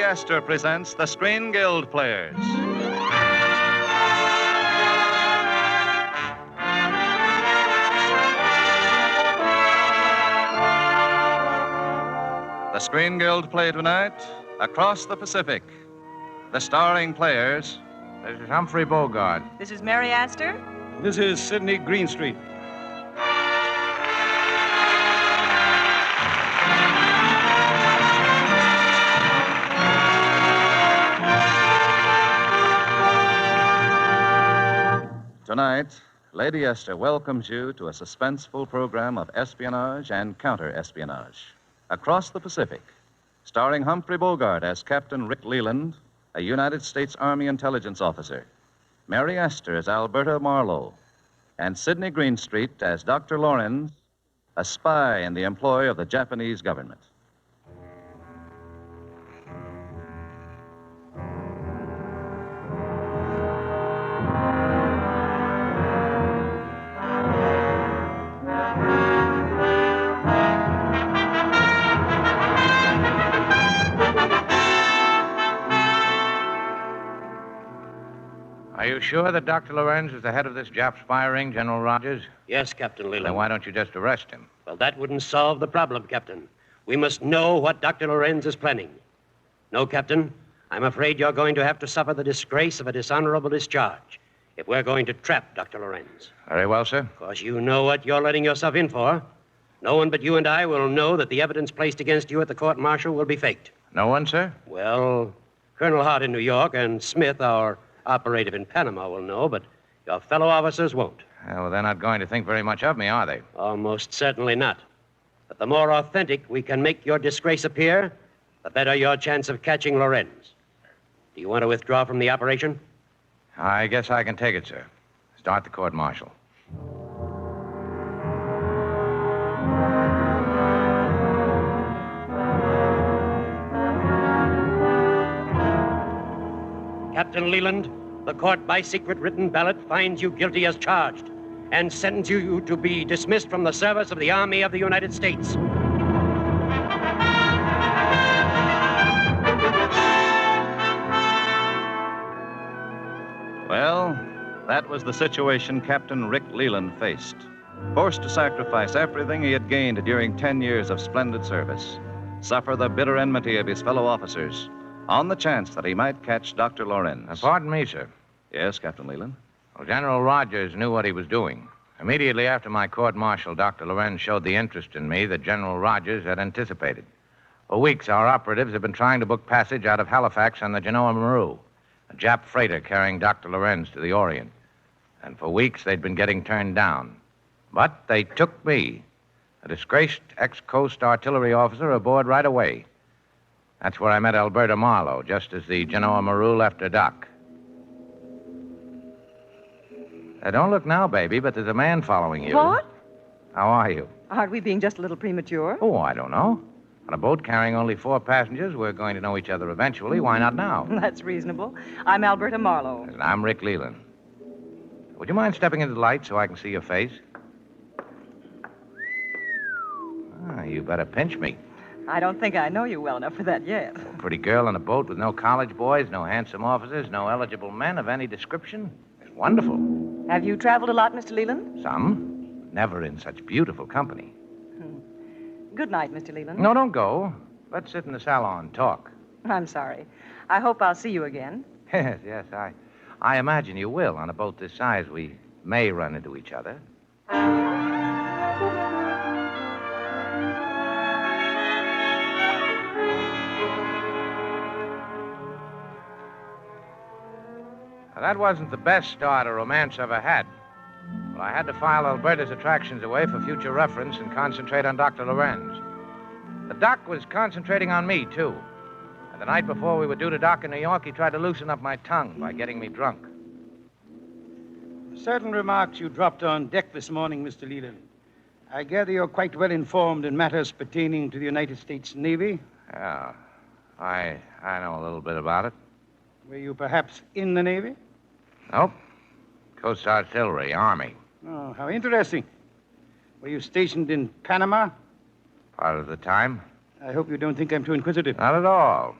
Astor presents the Screen Guild Players. The Screen Guild play tonight, Across the Pacific. The starring players. This is Humphrey Bogart. This is Mary Astor. This is Sydney Greenstreet. Tonight, Lady Esther welcomes you to a suspenseful program of espionage and counter-espionage. Across the Pacific, starring Humphrey Bogart as Captain Rick Leland, a United States Army intelligence officer, Mary Astor as Alberta Marlowe, and Sydney Greenstreet as Dr. Lorenz, a spy in the employ of the Japanese government. Are you sure that Dr. Lorenz is the head of this Jap spy ring, General Rogers? Yes, Captain Leland. Then why don't you just arrest him? Well, that wouldn't solve the problem, Captain. We must know what Dr. Lorenz is planning. No, Captain, I'm afraid you're going to have to suffer the disgrace of a dishonorable discharge if we're going to trap Dr. Lorenz. Very well, sir. Of course, you know what you're letting yourself in for. No one but you and I will know that the evidence placed against you at the court-martial will be faked. No one, sir? Well, Colonel Hart in New York and Smith, our operative in Panama, will know, but your fellow officers won't. Well, they're not going to think very much of me, are they? Almost certainly not. But the more authentic we can make your disgrace appear, the better your chance of catching Lorenz. Do you want to withdraw from the operation? I guess I can take it, sir. Start the court-martial. Captain Leland, the court by secret written ballot finds you guilty as charged and sentences you to be dismissed from the service of the Army of the United States. Well, that was the situation Captain Rick Leland faced. Forced to sacrifice everything he had gained during 10 years of splendid service, suffer the bitter enmity of his fellow officers, on the chance that he might catch Dr. Lorenz. Pardon me, sir. Yes, Captain Leland? Well, General Rogers knew what he was doing. Immediately after my court-martial, Dr. Lorenz showed the interest in me that General Rogers had anticipated. For weeks, our operatives have been trying to book passage out of Halifax on the Genoa Maru, a Jap freighter carrying Dr. Lorenz to the Orient. And for weeks, they'd been getting turned down. But they took me, a disgraced ex-coast artillery officer, aboard right away. That's where I met Alberta Marlowe, just as the Genoa Maru left her dock. Don't look now, baby, but there's a man following you. What? How are you? Aren't we being just a little premature? Oh, I don't know. On a boat carrying only 4 passengers, we're going to know each other eventually. Why not now? That's reasonable. I'm Alberta Marlowe. And I'm Rick Leland. Would you mind stepping into the light so I can see your face? You better pinch me. I don't think I know you well enough for that yet. A pretty girl on a boat with no college boys, no handsome officers, no eligible men of any description. It's wonderful. Have you traveled a lot, Mr. Leland? Some. Never in such beautiful company. Good night, Mr. Leland. No, don't go. Let's sit in the salon and talk. I'm sorry. I hope I'll see you again. Yes, I imagine you will. On a boat this size, we may run into each other. Now, that wasn't the best start a romance ever had. Well, I had to file Alberta's attractions away for future reference and concentrate on Dr. Lorenz. The doc was concentrating on me, too. And the night before we were due to dock in New York, he tried to loosen up my tongue by getting me drunk. Certain remarks you dropped on deck this morning, Mr. Leland. I gather you're quite well informed in matters pertaining to the United States Navy. Yeah, I know a little bit about it. Were you perhaps in the Navy? Nope. Coast Artillery, Army. Oh, how interesting. Were you stationed in Panama? Part of the time. I hope you don't think I'm too inquisitive. Not at all.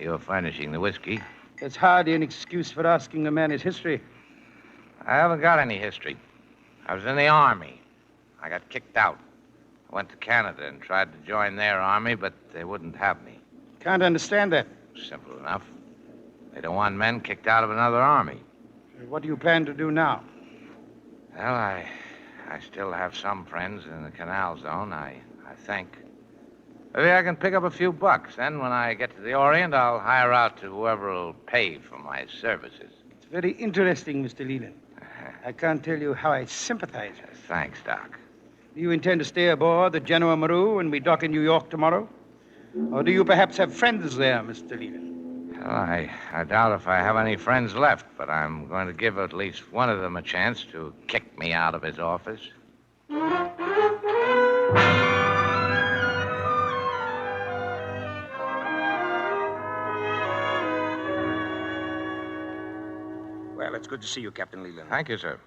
You're furnishing the whiskey. That's hardly an excuse for asking a man his history. I haven't got any history. I was in the Army. I got kicked out. I went to Canada and tried to join their army, but they wouldn't have me. Can't understand that. Simple enough. They don't want men kicked out of another army. What do you plan to do now? Well, I still have some friends in the canal zone, I think. Maybe I can pick up a few bucks. Then when I get to the Orient, I'll hire out to whoever will pay for my services. It's very interesting, Mr. Leland. I can't tell you how I sympathize with you. Thanks, Doc. Do you intend to stay aboard the Genoa Maru when we dock in New York tomorrow? Or do you perhaps have friends there, Mr. Leland? Well, I doubt if I have any friends left, but I'm going to give at least one of them a chance to kick me out of his office. Well, it's good to see you, Captain Leland. Thank you, sir.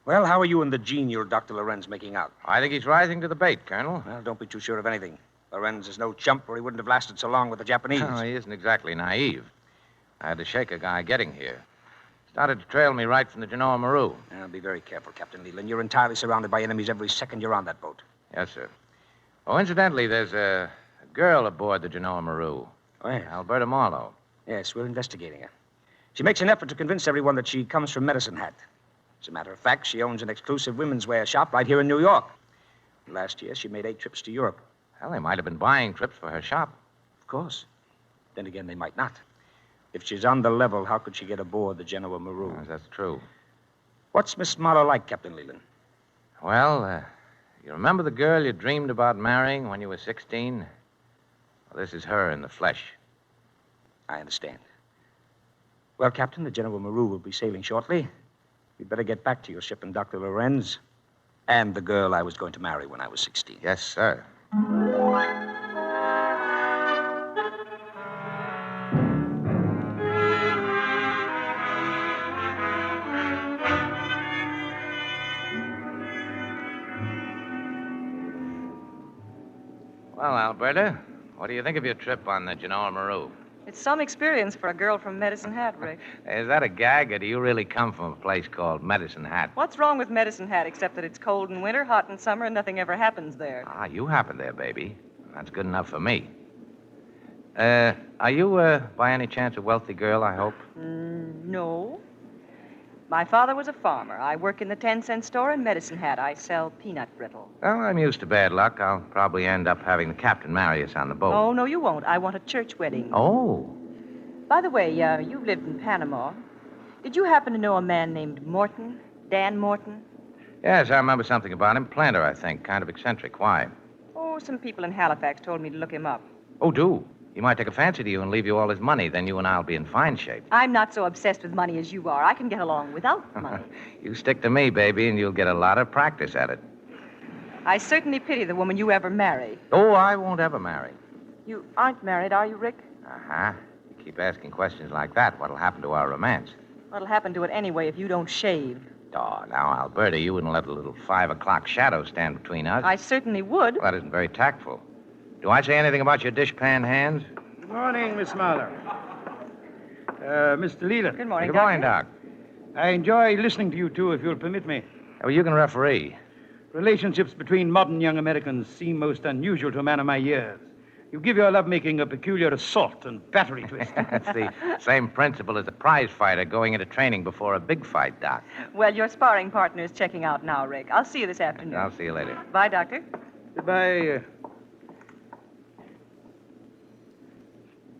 Well, how are you and the genial Dr. Lorenz making out? I think he's rising to the bait, Colonel. Well, don't be too sure of anything. Lorenz is no chump, or he wouldn't have lasted so long with the Japanese. Oh, he isn't exactly naive. I had to shake a guy getting here. Started to trail me right from the Genoa Maru. Now, be very careful, Captain Leland. You're entirely surrounded by enemies every second you're on that boat. Yes, sir. Oh, incidentally, there's a girl aboard the Genoa Maru. Oh, yeah. Alberta Marlowe. Yes, we're investigating her. She makes an effort to convince everyone that she comes from Medicine Hat. As a matter of fact, she owns an exclusive women's wear shop right here in New York. Last year, she made 8 trips to Europe. Well, they might have been buying trips for her shop. Of course. Then again, they might not. If she's on the level, how could she get aboard the Genoa Maru? Yes, that's true. What's Miss Marlowe like, Captain Leland? Well, you remember the girl you dreamed about marrying when you were 16? Well, this is her in the flesh. I understand. Well, Captain, the Genoa Maru will be sailing shortly. You'd better get back to your ship and Dr. Lorenz and the girl I was going to marry when I was 16. Yes, sir. Well, Alberta, what do you think of your trip on the Genoa Maru? It's some experience for a girl from Medicine Hat, Rick. Is that a gag, or do you really come from a place called Medicine Hat? What's wrong with Medicine Hat except that it's cold in winter, hot in summer, and nothing ever happens there? Ah, you happen there, baby. That's good enough for me. Are you, by any chance, a wealthy girl, I hope? No. My father was a farmer. I work in the 10-cent store in Medicine Hat. I sell peanut brittle. Well, I'm used to bad luck. I'll probably end up having the captain marry us on the boat. Oh, no, you won't. I want a church wedding. Oh. By the way, you've lived in Panama. Did you happen to know a man named Morton? Dan Morton? Yes, I remember something about him. Planter, I think. Kind of eccentric. Why? Oh, some people in Halifax told me to look him up. Oh, do. He might take a fancy to you and leave you all his money. Then you and I'll be in fine shape. I'm not so obsessed with money as you are. I can get along without money. You stick to me, baby, and you'll get a lot of practice at it. I certainly pity the woman you ever marry. Oh, I won't ever marry. You aren't married, are you, Rick? Uh-huh. You keep asking questions like that, what'll happen to our romance? What'll happen to it anyway if you don't shave? Oh, now, Alberta, you wouldn't let a little 5 o'clock shadow stand between us. I certainly would. Well, that isn't very tactful. Do I say anything about your dishpan hands? Good morning, Miss Marlowe. Mr. Leland. Good morning, Good morning, Doc. I enjoy listening to you two, if you'll permit me. Well, you can referee. Relationships between modern young Americans seem most unusual to a man of my years. You give your lovemaking a peculiar assault and battery twist. That's the same principle as a prize fighter going into training before a big fight, Doc. Well, your sparring partner is checking out now, Rick. I'll see you this afternoon. I'll see you later. Bye, Doctor. Goodbye.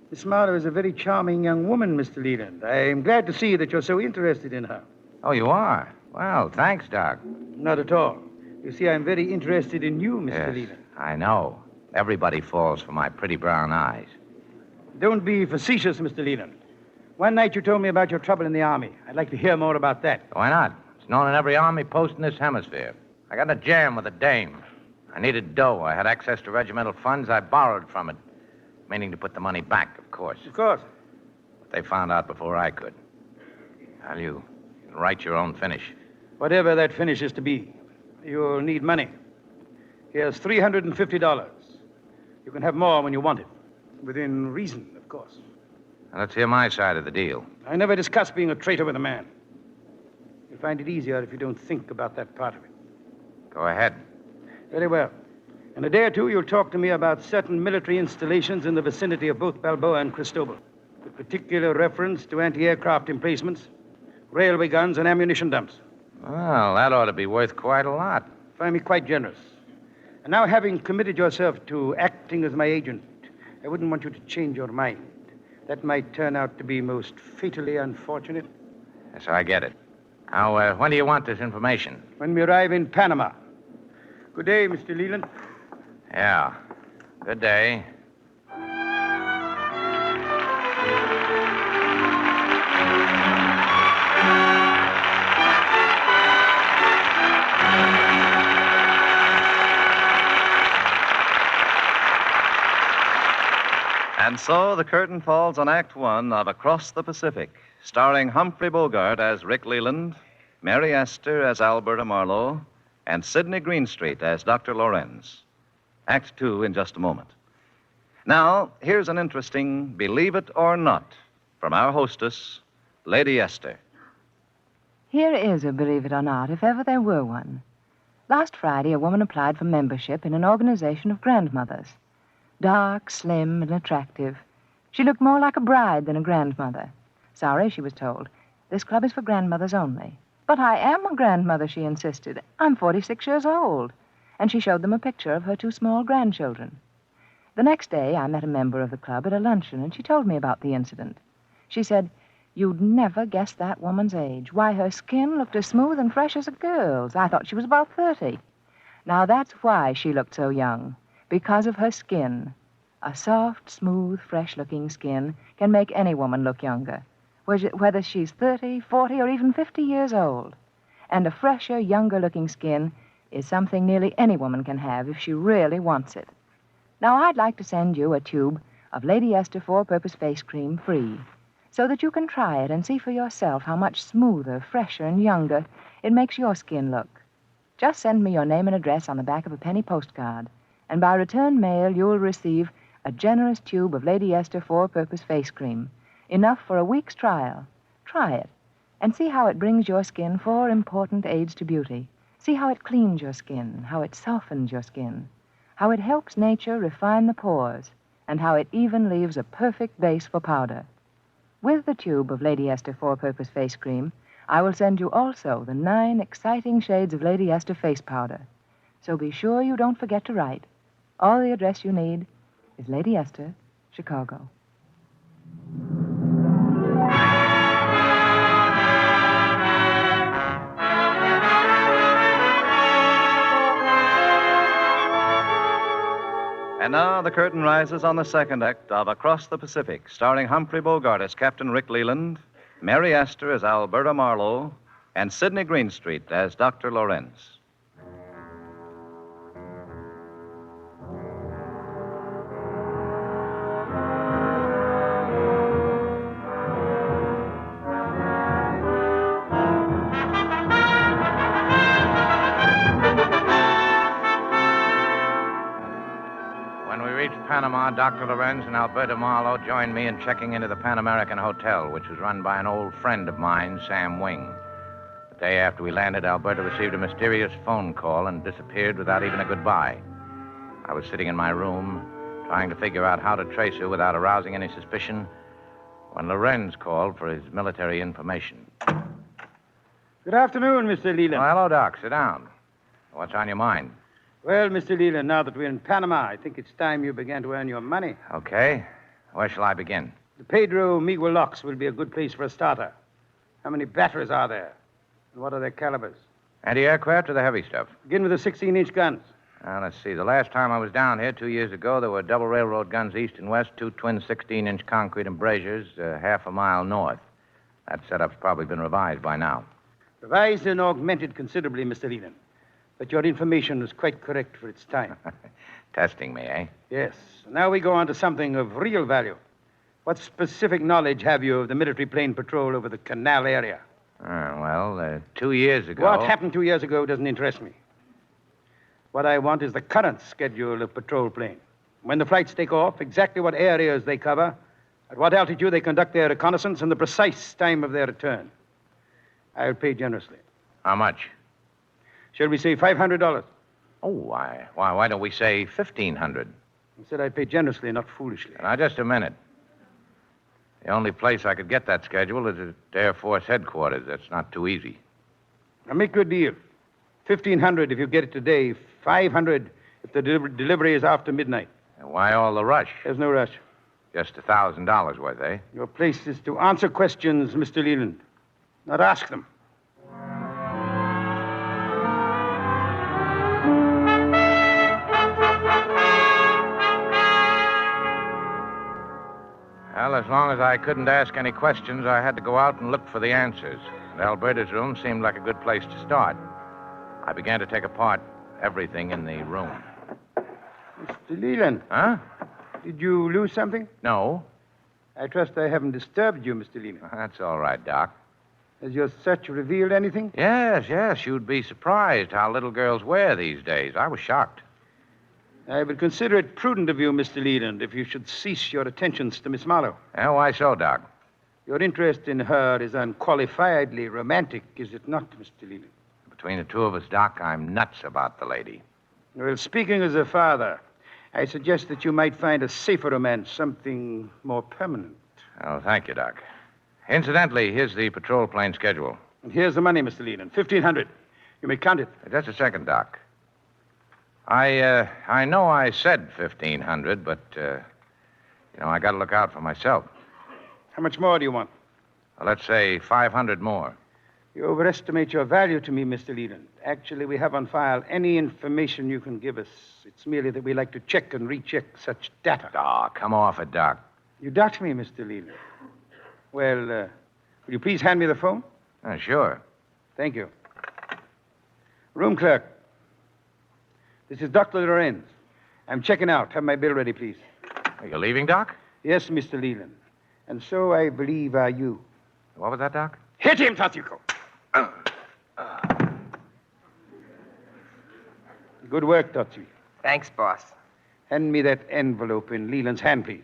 Miss Marlowe is a very charming young woman, Mr. Leland. I'm glad to see that you're so interested in her. Oh, you are? Well, thanks, Doc. Not at all. You see, I'm very interested in you, Mr. Yes, Leland. I know. Everybody falls for my pretty brown eyes. Don't be facetious, Mr. Leland. One night you told me about your trouble in the Army. I'd like to hear more about that. Why not? It's known in every army post in this hemisphere. I got in a jam with a dame. I needed dough. I had access to regimental funds. I borrowed from it. Meaning to put the money back, of course. Of course. But they found out before I could. Well, you can write your own finish. Whatever that finish is to be, you'll need money. Here's $350. You can have more when you want it. Within reason, of course. Let's hear my side of the deal. I never discuss being a traitor with a man. You'll find it easier if you don't think about that part of it. Go ahead. Very well. In a day or two, you'll talk to me about certain military installations in the vicinity of both Balboa and Cristobal, with particular reference to anti-aircraft emplacements, railway guns, and ammunition dumps. Well, that ought to be worth quite a lot. Find me quite generous. And now, having committed yourself to acting as my agent, I wouldn't want you to change your mind. That might turn out to be most fatally unfortunate. Yes, I get it. Now, when do you want this information? When we arrive in Panama. Good day, Mr. Leland. Yeah. Good day. And so the curtain falls on Act One of Across the Pacific, starring Humphrey Bogart as Rick Leland, Mary Astor as Alberta Marlowe, and Sydney Greenstreet as Dr. Lorenz. Act Two in just a moment. Now, here's an interesting Believe It or Not from our hostess, Lady Esther. Here is a believe it or not, if ever there were one. Last Friday, a woman applied for membership in an organization of grandmothers. Dark, slim, and attractive. She looked more like a bride than a grandmother. Sorry, she was told. This club is for grandmothers only. But I am a grandmother, she insisted. I'm 46 years old. And she showed them a picture of her two small grandchildren. The next day, I met a member of the club at a luncheon, and she told me about the incident. She said, "You'd never guess that woman's age. Why, her skin looked as smooth and fresh as a girl's. I thought she was about 30. Now, that's why she looked so young. Because of her skin. A soft, smooth, fresh-looking skin can make any woman look younger, whether she's 30, 40, or even 50 years old. And a fresher, younger-looking skin is something nearly any woman can have if she really wants it. Now, I'd like to send you a tube of Lady Esther Four-Purpose Face Cream free, so that you can try it and see for yourself how much smoother, fresher, and younger it makes your skin look. Just send me your name and address on the back of a penny postcard, and by return mail, you'll receive a generous tube of Lady Esther Four-Purpose Face Cream, enough for a week's trial. Try it, and see how it brings your skin 4 important aids to beauty. See how it cleans your skin, how it softens your skin, how it helps nature refine the pores, and how it even leaves a perfect base for powder. With the tube of Lady Esther Four-Purpose Face Cream, I will send you also the 9 exciting shades of Lady Esther Face Powder. So be sure you don't forget to write. All the address you need is Lady Esther, Chicago. And now the curtain rises on the second act of Across the Pacific, starring Humphrey Bogart as Captain Rick Leland, Mary Astor as Alberta Marlowe, and Sydney Greenstreet as Dr. Lorenz. Panama, Dr. Lorenz and Alberta Marlowe joined me in checking into the Pan American Hotel, which was run by an old friend of mine, Sam Wing. The day after we landed, Alberta received a mysterious phone call and disappeared without even a goodbye. I was sitting in my room, trying to figure out how to trace her without arousing any suspicion, when Lorenz called for his military information. Good afternoon, Mr. Leland. Oh, hello, Doc. Sit down. What's on your mind? Well, Mr. Leland, now that we're in Panama, I think it's time you began to earn your money. Okay. Where shall I begin? The Pedro Miguel locks will be a good place for a starter. How many batteries are there? And what are their calibers? Anti-aircraft or the heavy stuff? Begin with the 16-inch guns. Let's see. The last time I was down here 2 years ago, there were double railroad guns east and west, 2 twin 16-inch concrete embrasures, half a mile north. That setup's probably been revised by now. Revised and augmented considerably, Mr. Leland. But your information was quite correct for its time. Testing me, eh? Yes. Now we go on to something of real value. What specific knowledge have you of the military plane patrol over the canal area? 2 years ago... What happened 2 years ago doesn't interest me. What I want is the current schedule of patrol plane. When the flights take off, exactly what areas they cover, at what altitude they conduct their reconnaissance, and the precise time of their return. I'll pay generously. How much? Shall we say $500? Oh, why don't we say 1,500? I said I'd pay generously, not foolishly. Now, just a minute. The only place I could get that schedule is at Air Force headquarters. That's not too easy. Now, make your deal. 1,500 if you get it today. 500 if the delivery is after midnight. And why all the rush? There's no rush. Just $1,000 worth, eh? Your place is to answer questions, Mr. Leland, not ask them. Well, as long as I couldn't ask any questions, I had to go out and look for the answers. And Alberta's room seemed like a good place to start. I began to take apart everything in the room. Mr. Leland. Huh? Did you lose something? No. I trust I haven't disturbed you, Mr. Leland. That's all right, Doc. Has your search revealed anything? Yes. You'd be surprised how little girls wear these days. I was shocked. I would consider it prudent of you, Mr. Leland, if you should cease your attentions to Miss Marlowe. Why so, Doc? Your interest in her is unqualifiedly romantic, is it not, Mr. Leland? Between the two of us, Doc, I'm nuts about the lady. Well, speaking as a father, I suggest that you might find a safer romance, something more permanent. Oh, thank you, Doc. Incidentally, here's the patrol plane schedule. And here's the money, Mr. Leland, 1,500. You may count it. Just a second, Doc. I know I said 1,500, but, I got to look out for myself. How much more do you want? Well, let's say 500 more. You overestimate your value to me, Mr. Leland. Actually, we have on file any information you can give us. It's merely that we like to check and recheck such data. Oh, come off it, Doc. You doubt me, Mr. Leland. Well, will you please hand me the phone? Sure. Thank you. Room clerk. This is Dr. Lorenz. I'm checking out. Have my bill ready, please. Are you leaving, Doc? Yes, Mr. Leland. And so I believe are you. What was that, Doc? Hit him, Tatsuko. Good work, Tatsuko. Thanks, boss. Hand me that envelope in Leland's hand, please.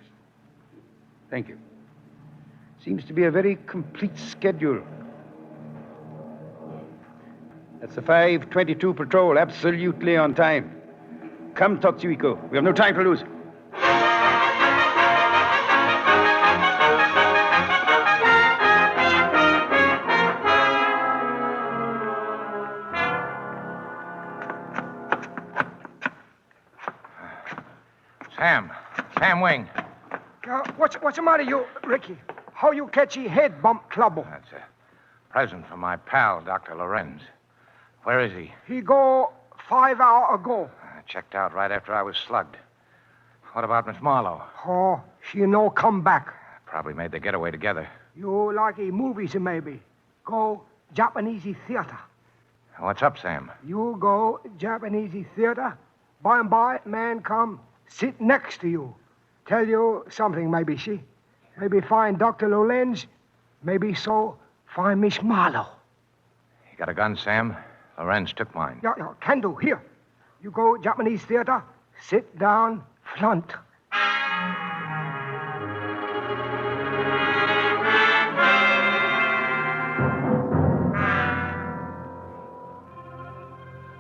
Thank you. Seems to be a very complete schedule. That's the 5:22 patrol, absolutely on time. Come, Tatsuiko. We have no time to lose. Sam Wing. What's the matter, you, Ricky? How you catch your head bump trouble? That's a present from my pal, Dr. Lorenz. Where is he? He go 5 hour ago. I checked out right after I was slugged. What about Miss Marlowe? Oh, she no come back. Probably made the getaway together. You like movies, maybe. Go Japanese theater. What's up, Sam? You go Japanese theater. By and by, man come sit next to you. Tell you something, maybe, see? Maybe find Dr. Lorenz. Maybe so find Miss Marlowe. You got a gun, Sam? Lorenz took mine. Yeah, can do. Here. You go Japanese theater, sit down front.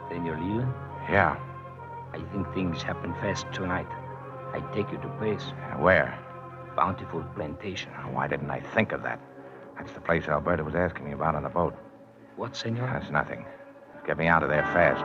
Senor Leland? Yeah. I think things happen fast tonight. I take you to place. Where? Bountiful Plantation. Oh, why didn't I think of that? That's the place Alberta was asking me about on the boat. What, senor? That's nothing. Get me out of there fast.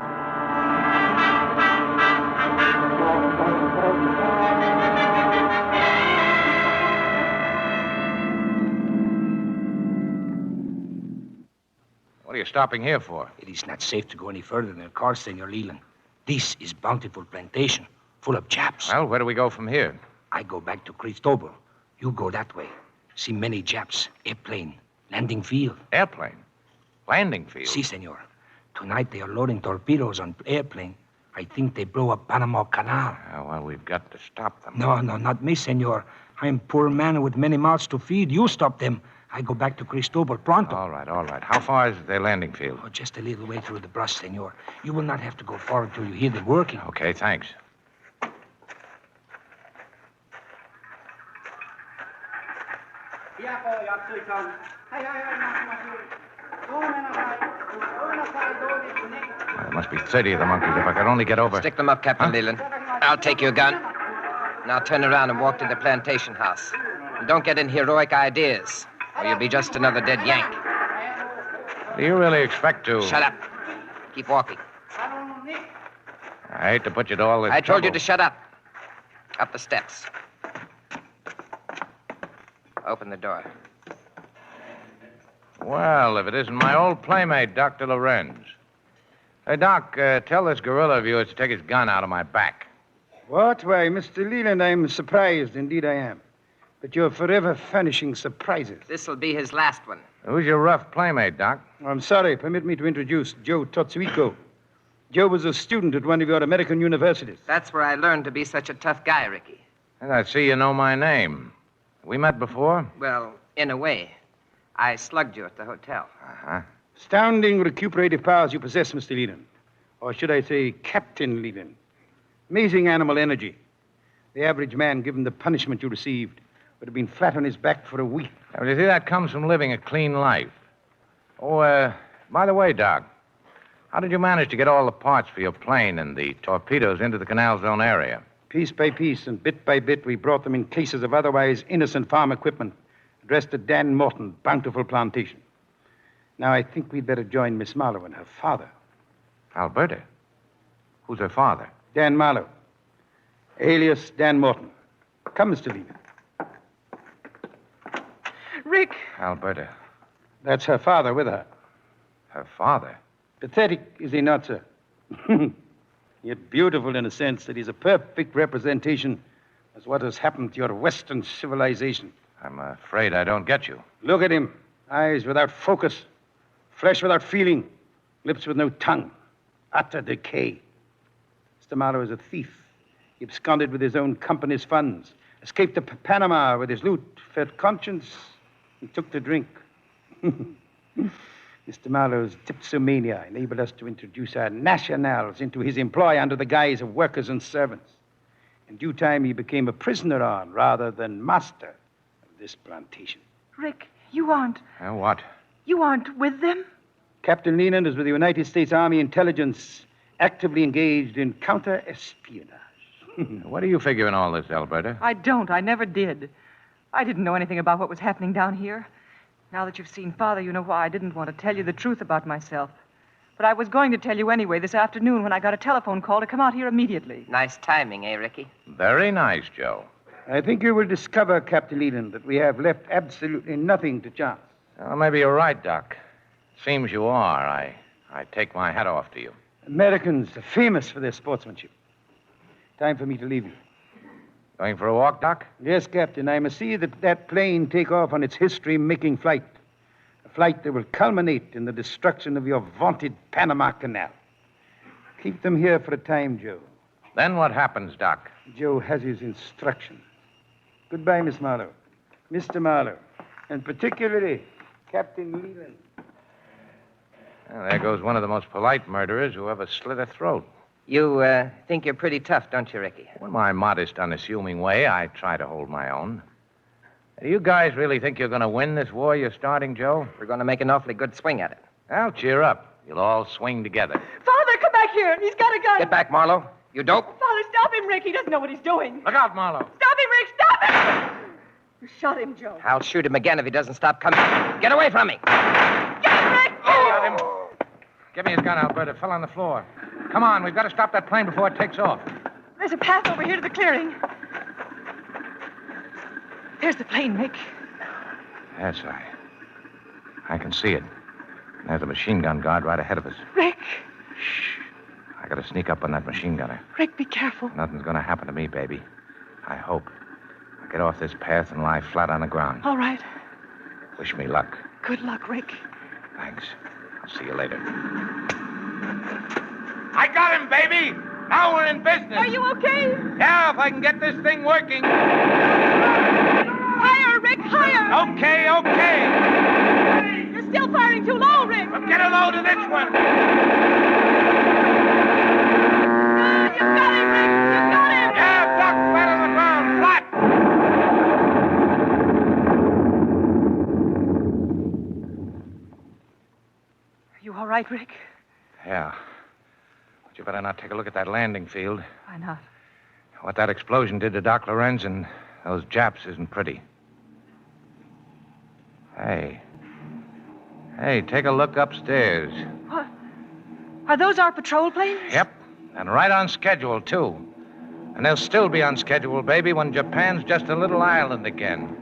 What are you stopping here for? It is not safe to go any further than the car, Senor Leland. This is Bountiful Plantation, full of Japs. Well, where do we go from here? I go back to Cristobal. You go that way. See many Japs. Airplane. Landing field. Airplane? Landing field? Si, senor. Tonight they are loading torpedoes on airplane. I think they blow up Panama Canal. Well, we've got to stop them. No, not me, senor. I'm poor man with many mouths to feed. You stop them. I go back to Cristobal pronto. All right. How far is their landing field? Oh, just a little way through the brush, senor. You will not have to go far until you hear them working. Okay, thanks. There must be 30 of the monkeys if I could only get over. Stick them up, Captain Leland. I'll take your gun. Now turn around and walk to the plantation house. And don't get in heroic ideas, or you'll be just another dead Yank. Do you really expect to... Shut up. Keep walking. I hate to put you to all this I told you trouble. to shut up. Up the steps. Open the door. Well, if it isn't my old playmate, Dr. Lorenz. Hey, Doc, tell this gorilla of yours to take his gun out of my back. What? Why, Mr. Leland, I'm surprised. Indeed I am. But you're forever furnishing surprises. This'll be his last one. Who's your rough playmate, Doc? I'm sorry. Permit me to introduce Joe Totsuiko. Joe was a student at one of your American universities. That's where I learned to be such a tough guy, Ricky. And I see you know my name. We met before? Well, in a way. I slugged you at the hotel. Uh-huh. Astounding recuperative powers you possess, Mr. Leland. Or should I say, Captain Leland. Amazing animal energy. The average man, given the punishment you received, would have been flat on his back for a week. Now, you see, that comes from living a clean life. Oh, by the way, Doc, how did you manage to get all the parts for your plane and the torpedoes into the Canal Zone area? Piece by piece and bit by bit, we brought them in cases of otherwise innocent farm equipment addressed to Dan Morton, Bountiful Plantation. Now, I think we'd better join Miss Marlowe and her father. Alberta? Who's her father? Dan Marlowe, alias Dan Morton. Come, Mr. Leland. Rick! Alberta. That's her father with her. Her father? Pathetic, is he not, sir? Yet beautiful in a sense that he's a perfect representation of what has happened to your Western civilization. I'm afraid I don't get you. Look at him. Eyes without focus, flesh without feeling, lips with no tongue. Utter decay. Mr. Marlowe is a thief. He absconded with his own company's funds, escaped to Panama with his loot, fed conscience, and took to drink. Mr. Marlowe's dipsomania enabled us to introduce our nationals into his employ under the guise of workers and servants. In due time, he became a prisoner on rather than master of this plantation. Rick, you aren't. What? You aren't with them? Captain Leland is with the United States Army Intelligence, actively engaged in counter-espionage. What do you figure in all this, Alberta? I don't. I never did. I didn't know anything about what was happening down here. Now that you've seen Father, you know why I didn't want to tell you the truth about myself. But I was going to tell you anyway this afternoon when I got a telephone call to come out here immediately. Nice timing, eh, Ricky? Very nice, Joe. I think you will discover, Captain Leland, that we have left absolutely nothing to chance. Well, maybe you're right, Doc. Seems you are. I take my hat off to you. Americans are famous for their sportsmanship. Time for me to leave you. Going for a walk, Doc? Yes, Captain. I must see that plane take off on its history-making flight. A flight that will culminate in the destruction of your vaunted Panama Canal. Keep them here for a time, Joe. Then what happens, Doc? Joe has his instructions. Goodbye, Miss Marlowe. Mr. Marlowe. And particularly, Captain Leland. Well, there goes one of the most polite murderers who ever slit a throat. You think you're pretty tough, don't you, Ricky? In my modest, unassuming way, I try to hold my own. Do you guys really think you're going to win this war you're starting, Joe? We're going to make an awfully good swing at it. Well, cheer up. You'll all swing together. Father, come back here. He's got a gun. Get back, Marlowe. You dope. Father, stop him, Rick. He doesn't know what he's doing. Look out, Marlowe. Stop him, Rick. Stop him. You shot him, Joe. I'll shoot him again if he doesn't stop coming. Get away from me. Get him, Rick. Got him. Give me his gun, Alberta. It fell on the floor. Come on, we've got to stop that plane before it takes off. There's a path over here to the clearing. There's the plane, Rick. Yes, I can see it. There's a machine gun guard right ahead of us. Rick. Shh. I got to sneak up on that machine gunner. Rick, be careful. Nothing's going to happen to me, baby. I hope. I'll get off this path and lie flat on the ground. All right. Wish me luck. Good luck, Rick. Thanks. I'll see you later. I got him, baby! Now we're in business. Are you okay? Yeah, if I can get this thing working. Higher, Rick, higher! Okay. You're still firing too low, Rick! Well, get a load of this one. You got him, Rick! You got him! Yeah, duck flat on the ground, flat. You all right, Rick? Yeah. But you better not take a look at that landing field. Why not? What that explosion did to Doc Lorenz and those Japs isn't pretty. Hey, take a look upstairs. What? Are those our patrol planes? Yep, and right on schedule, too. And they'll still be on schedule, baby, when Japan's just a little island again.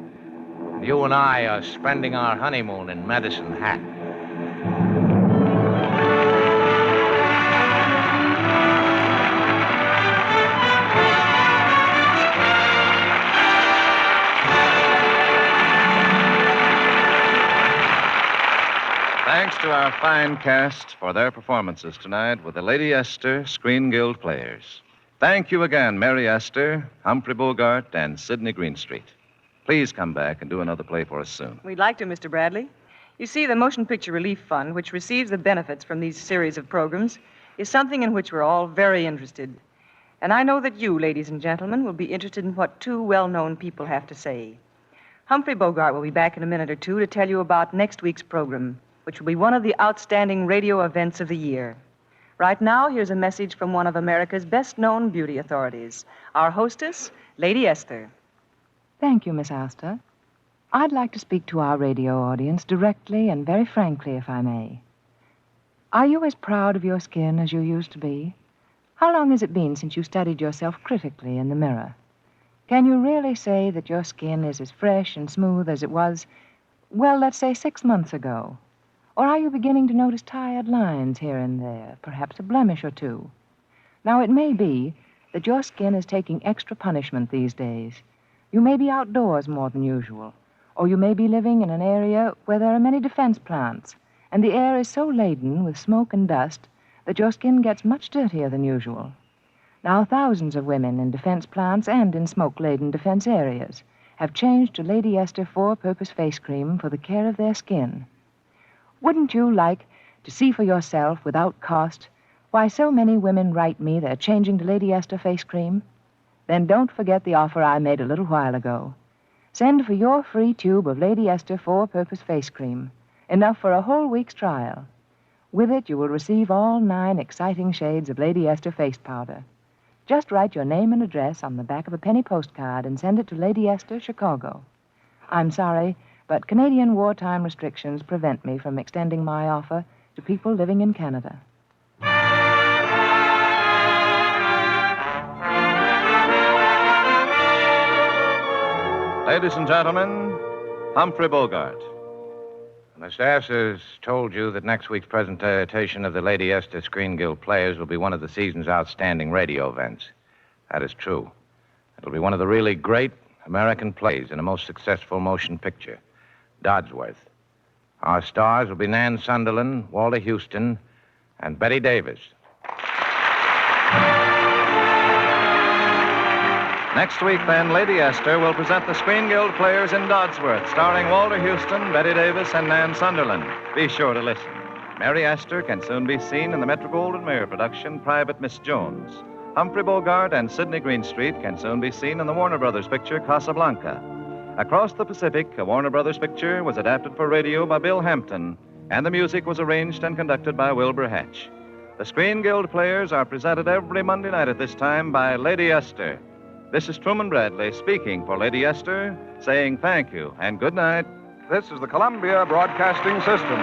And you and I are spending our honeymoon in Medicine Hat. Thanks to our fine cast for their performances tonight with the Lady Esther Screen Guild Players. Thank you again, Mary Astor, Humphrey Bogart, and Sydney Greenstreet. Please come back and do another play for us soon. We'd like to, Mr. Bradley. You see, the Motion Picture Relief Fund, which receives the benefits from these series of programs, is something in which we're all very interested. And I know that you, ladies and gentlemen, will be interested in what two well-known people have to say. Humphrey Bogart will be back in a minute or two to tell you about next week's program, which will be one of the outstanding radio events of the year. Right now, here's a message from one of America's best-known beauty authorities, our hostess, Lady Esther. Thank you, Miss Astor. I'd like to speak to our radio audience directly and very frankly, if I may. Are you as proud of your skin as you used to be? How long has it been since you studied yourself critically in the mirror? Can you really say that your skin is as fresh and smooth as it was, well, let's say 6 months ago? Or are you beginning to notice tired lines here and there, perhaps a blemish or two? Now, it may be that your skin is taking extra punishment these days. You may be outdoors more than usual, or you may be living in an area where there are many defense plants, and the air is so laden with smoke and dust that your skin gets much dirtier than usual. Now, thousands of women in defense plants and in smoke-laden defense areas have changed to Lady Esther four-purpose face cream for the care of their skin. Wouldn't you like to see for yourself, without cost, why so many women write me they're changing to Lady Esther face cream? Then don't forget the offer I made a little while ago. Send for your free tube of Lady Esther four-purpose face cream, enough for a whole week's trial. With it, you will receive all 9 exciting shades of Lady Esther face powder. Just write your name and address on the back of a penny postcard and send it to Lady Esther, Chicago. I'm sorry, but Canadian wartime restrictions prevent me from extending my offer to people living in Canada. Ladies and gentlemen, Humphrey Bogart. Mr. Astor's told you that next week's presentation of the Lady Esther Screen Guild Players will be one of the season's outstanding radio events. That is true. It'll be one of the really great American plays in a most successful motion picture, Dodsworth. Our stars will be Nan Sunderland, Walter Huston, and Betty Davis. Next week, then, Lady Esther will present the Screen Guild Players in Dodsworth, starring Walter Huston, Betty Davis, and Nan Sunderland. Be sure to listen. Mary Astor can soon be seen in the Metro-Goldwyn-Mayer production, Private Miss Jones. Humphrey Bogart and Sydney Greenstreet can soon be seen in the Warner Brothers picture, Casablanca. Across the Pacific, a Warner Brothers picture was adapted for radio by Bill Hampton, and the music was arranged and conducted by Wilbur Hatch. The Screen Guild Players are presented every Monday night at this time by Lady Esther. This is Truman Bradley speaking for Lady Esther, saying thank you and good night. This is the Columbia Broadcasting System.